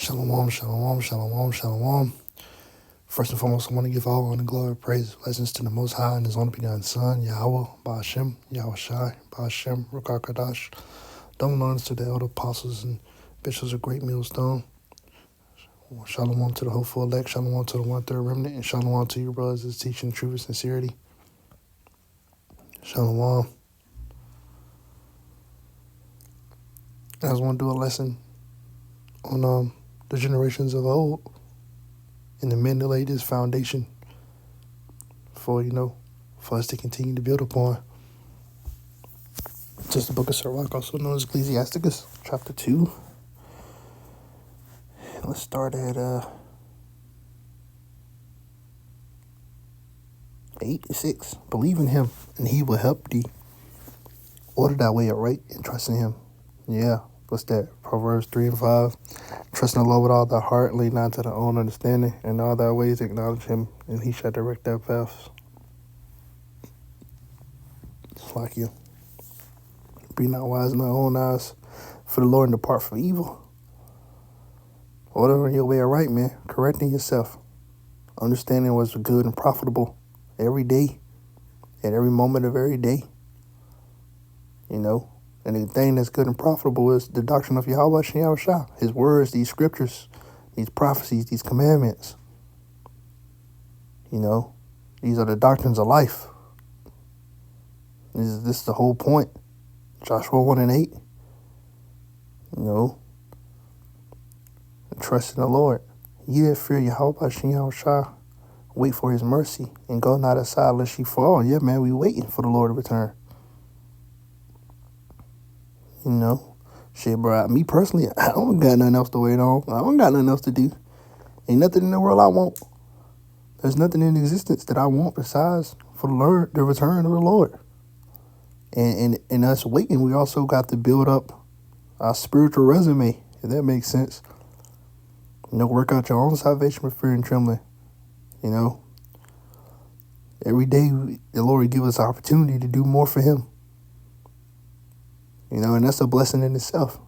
Shalom, shalom, shalom, shalom. First and foremost, I want to give all honor, glory, praise, blessings to the Most High and His only begotten Son, Yahweh, Ba'ashem, Yahweh Shai, Ba'ashem, Rukar Kadash. Double honors to the elder apostles and bishops of Great Millstone. Shalom to the hopeful elect, shalom to the one-third remnant, and shalom to you brothers that's teaching truth and sincerity. Shalom. I just want to do a lesson on the generations of old and the men that laid this foundation for us to continue to build upon. Just the book of Sirach, also known as Ecclesiasticus, chapter 2. And let's start at 8-6. Believe in him, and he will help thee. Order thy way aright and trust in him. Yeah, what's that? Proverbs 3:5. Trust in the Lord with all thy heart, lean not to thy own understanding, and all thy ways acknowledge him, and he shall direct thy paths. It's like you. Be not wise in thy own eyes, for the Lord, and depart from evil. Ordering your way aright, man. Correcting yourself. Understanding what's good and profitable every day, at every moment of every day. And the thing that's good and profitable is the doctrine of Yahweh and Yahweh Shah. His words, these scriptures, these prophecies, these commandments. These are the doctrines of life. This is the whole point. Joshua 1:8. Trust in the Lord. Ye that fear Yahweh and Yahweh Shah, wait for his mercy, and go not aside lest ye fall. Yeah, man, we waiting for the Lord to return. Shit, bro, me personally, I don't got nothing else to wait on. I don't got nothing else to do. Ain't nothing in the world I want. There's nothing in existence that I want besides for the return of the Lord. And us waiting, we also got to build up our spiritual resume, if that makes sense. Work out your own salvation with fear and trembling. Every day the Lord give us opportunity to do more for him. And that's a blessing in itself.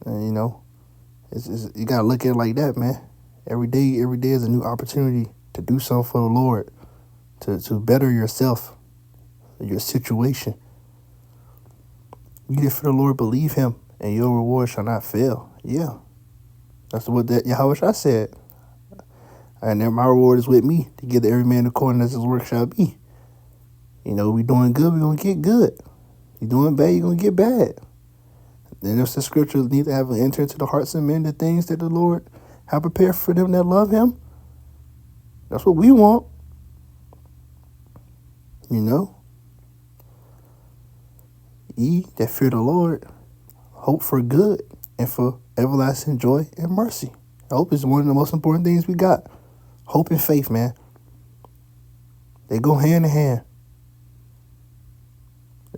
And, you got to look at it like that, man. Every day is a new opportunity to do something for the Lord, to better yourself, your situation. You that fear the Lord, believe him, and your reward shall not fail. Yeah. That's what that Yahweh Shah said. And my reward is with me, to give to every man according as his work shall be. We doing good, we going to get good. You doing bad, you're going to get bad. And if the scriptures need to have an enter into the hearts of men, the things that the Lord have prepared for them that love him. That's what we want. Ye that fear the Lord, hope for good and for everlasting joy and mercy. Hope is one of the most important things we got. Hope and faith, man. They go hand in hand.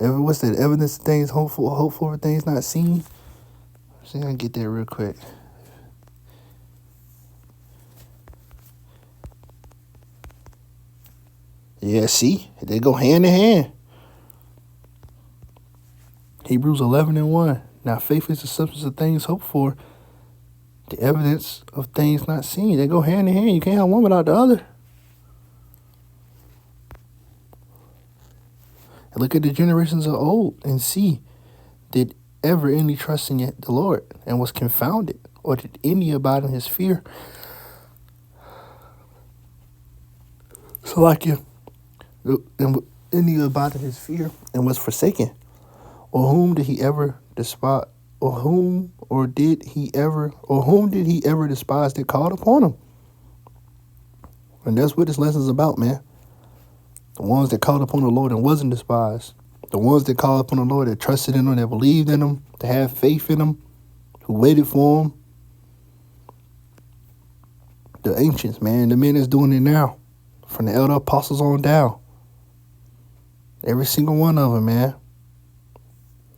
What's that? Evidence of things hopeful, hope for things not seen. See, I can get that real quick. Yeah, see? They go hand in hand. Hebrews 11:1. Now faith is the substance of things hoped for, the evidence of things not seen. They go hand in hand. You can't have one without the other. And look at the generations of old and see, did ever any trust in the Lord and was confounded, or did any abide in his fear? So like you, any abide in his fear and was forsaken, or whom did he ever despise? Or whom did he ever despise that called upon him? And that's what this lesson is about, man. The ones that called upon the Lord and wasn't despised. The ones that called upon the Lord, that trusted in him, that believed in him, that had faith in him, who waited for him. The ancients, man, the men that's doing it now, from the elder apostles on down. Every single one of them, man.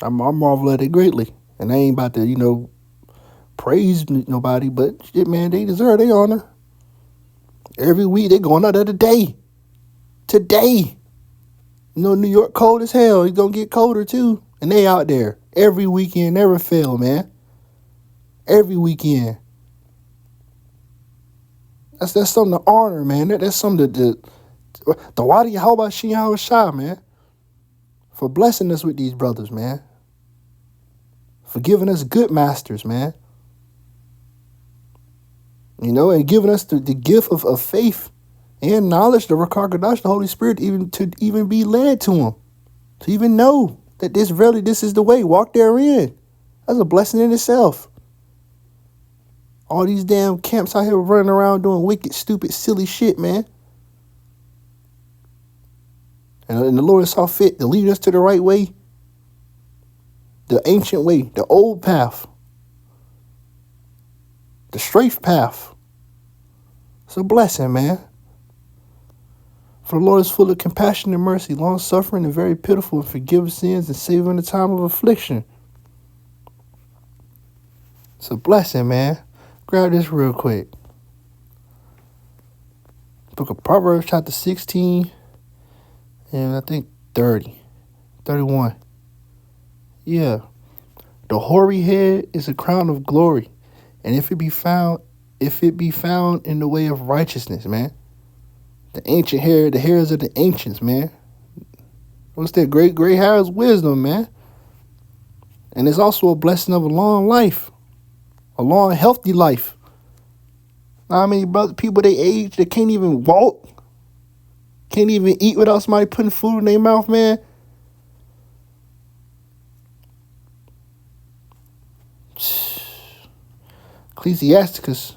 I marvel at it greatly. And I ain't about to, praise nobody, but shit, man, they deserve their honor. Every week they going out there today. New York cold as hell. It's going to get colder too. And they out there every weekend, never fail, man. every weekend. That's something to honor, man. That's something the Wadi Hawashim Hawashah, man, for blessing us with these brothers, man. For giving us good masters, man. And giving us the gift of faith and knowledge, the Ruach HaKodesh, the Holy Spirit, to even be led to him. To even know that this is the way. Walk therein. That's a blessing in itself. All these damn camps out here running around doing wicked, stupid, silly shit, man. And the Lord saw fit to lead us to the right way. The ancient way, the old path. The straight path. It's a blessing, man. For the Lord is full of compassion and mercy, long-suffering and very pitiful, and forgives sins and save in the time of affliction. It's a blessing, man. Grab this real quick. Book of Proverbs, chapter 16, and I think 30, 31. Yeah. The hoary head is a crown of glory, and if it be found in the way of righteousness, man. The ancient hair, the hairs of the ancients, man. What's that? Great gray hair is wisdom, man. And it's also a blessing of a long life. A long, healthy life. I mean, brother, people they age, they can't even walk. Can't even eat without somebody putting food in their mouth, man. Ecclesiasticus,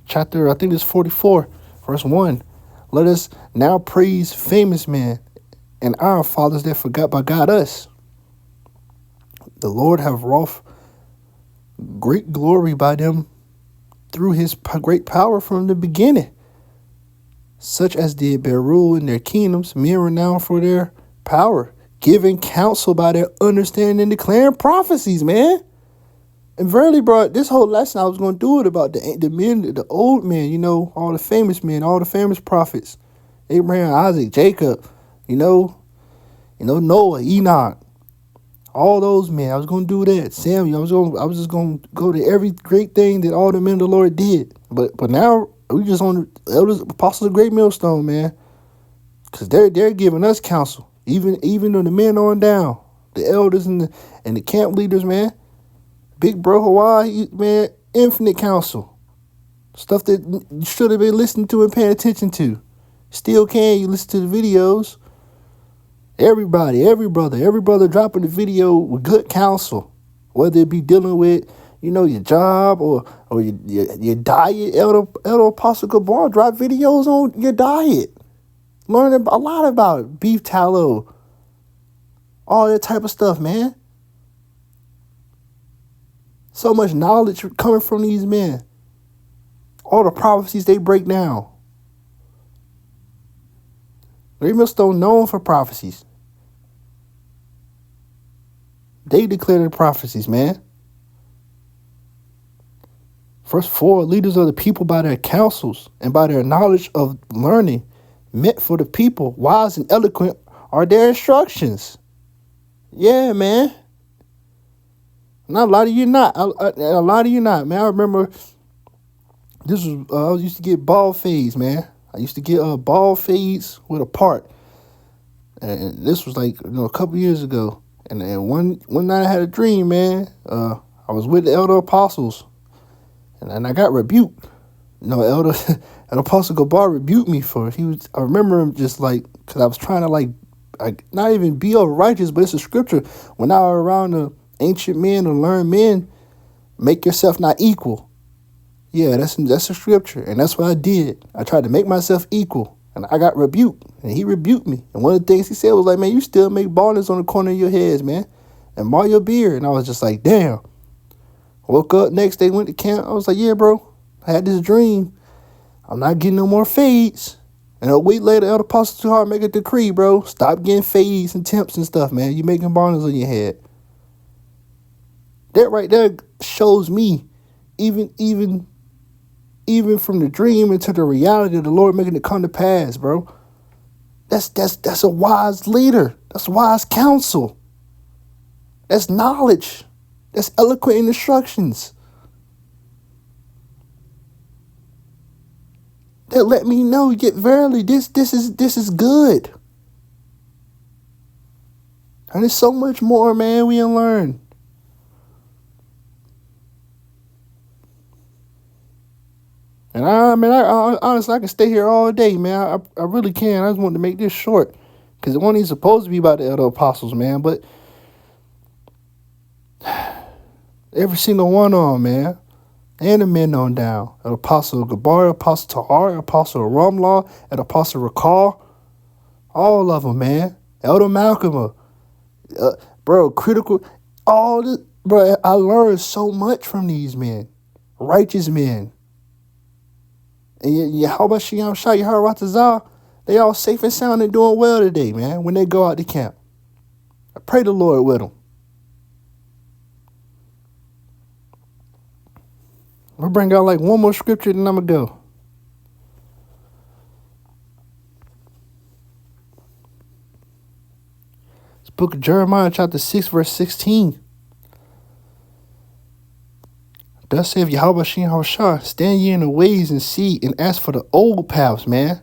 chapter, I think it's 44, verse 1. Let us now praise famous men and our fathers that forgot by God us. The Lord have wrought great glory by them through his great power from the beginning. Such as did bear rule in their kingdoms, men renowned for their power, giving counsel by their understanding and declaring prophecies, man. And verily, bro, this whole lesson I was going to do it about the men, the old men, all the famous men, all the famous prophets. Abraham, Isaac, Jacob, Noah, Enoch. All those men. I was going to do that. Samuel, I was just going to go to every great thing that all the men of the Lord did. But now we just on the elders, apostles of Great Millstone, man. Because they're giving us counsel. Even though the men on down. The elders and the camp leaders, man. Big bro Hawaii, man, infinite counsel. Stuff that you should have been listening to and paying attention to. Still can, you listen to the videos. Everybody, every brother dropping the video with good counsel. Whether it be dealing with, your job or your diet. Elder Apostle Gabar drop videos on your diet. Learning a lot about it. Beef tallow. All that type of stuff, man. So much knowledge coming from these men. All the prophecies they break down. Great Millstone known for prophecies. They declare the prophecies, man. Verse 4, leaders of the people by their counsels and by their knowledge of learning, meant for the people, wise and eloquent are their instructions. Yeah, man. Not a lot of you not. A lot of you not, man. I remember this was, I used to get bald fades, man. I used to get bald fades with a part. And this was like, a couple years ago. And one night I had a dream, man. I was with the elder apostles. And I got rebuked. Elder Apostle Gabar rebuked me for it. I remember him just like, because I was trying to not even be righteous, but it's a scripture. When I was around the ancient men or learned men, make yourself not equal. Yeah, that's a scripture. And that's what I did. I tried to make myself equal. And I got rebuked. And he rebuked me. And one of the things he said was like, man, you still make baldness on the corner of your heads, man. And mar your beard. And I was just like, damn. Woke up next day, went to camp. I was like, yeah, bro. I had this dream. I'm not getting no more fades. And a week later, Elder Apostle Too Hard make a decree, bro. Stop getting fades and temps and stuff, man. You making baldness on your head. That right there shows me, even from the dream into the reality of the Lord making it come to pass, bro. That's a wise leader. That's wise counsel. That's knowledge. That's eloquent instructions. that let me know, yet verily, this is good. And there's so much more, man, we can learn. And I honestly, I can stay here all day, man. I really can. I just wanted to make this short. Because it wasn't even supposed to be about the other apostles, man. But every single one of them, man. And the men on down. The Apostle Gabar, Apostle Tahar, Apostle Ramlaw, and Apostle Rakal. All of them, man. Elder Malcolm, bro, critical. All this, bro, I learned so much from these men. Righteous men. And Yahweh Shiam Shah, Yahweh, they all safe and sound and doing well today, man, when they go out to camp. I pray the Lord with them. We'll bring out like one more scripture, then I'm going to go. It's book of Jeremiah, chapter 6, verse 16. Thus saith Yahweh Shah, stand ye in the ways and see and ask for the old paths, man.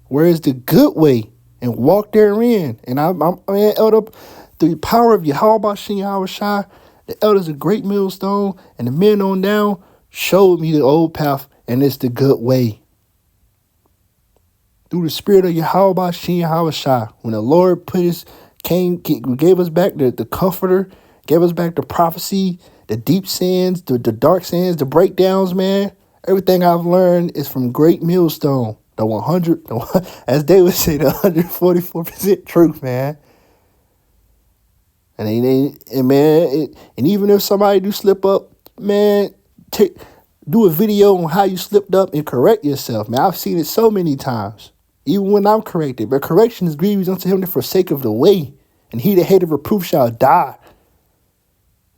Where is the good way? And walk therein. And I'm elder, through the power of Yahweh Shah, the elders of Great Millstone and the men on down showed me the old path, and it's the good way. Through the spirit of Yahweh Shah, when the Lord gave us back the comforter, gave us back the prophecy, the deep sins, the dark sins, the breakdowns, man. Everything I've learned is from Great Millstone. The 100, as they would say, the 144% truth, man. And even if somebody do slip up, man, do a video on how you slipped up and correct yourself, man. I've seen it so many times, even when I'm corrected. But correction is grievous unto him that forsake of the way, and he that hateth reproof shall die.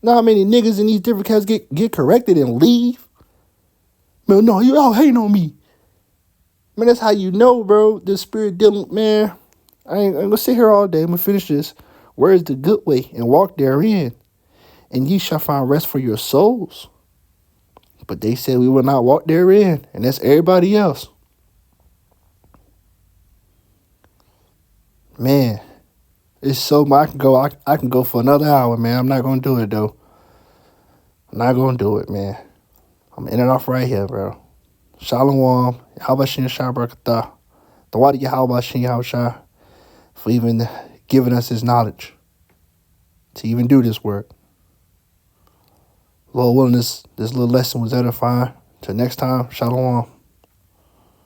Know how many niggas in these different camps get corrected and leave? Man, no, you all hating on me. Man, that's how you know, bro. The spirit dealing, man. I ain't gonna sit here all day. I'm gonna finish this. Where is the good way? And walk therein, and ye shall find rest for your souls. But they said we will not walk therein, and that's everybody else. Man, it's so much. I can go for another hour, man. I'm not gonna do it though. I'm not gonna do it, man. I'm in and off right here, bro. Shalom, Yahweh Shah Barakatah. The water Yahweh Shah for even giving us his knowledge to even do this work. Lord willing, this little lesson was edifying. Till next time, Shalom.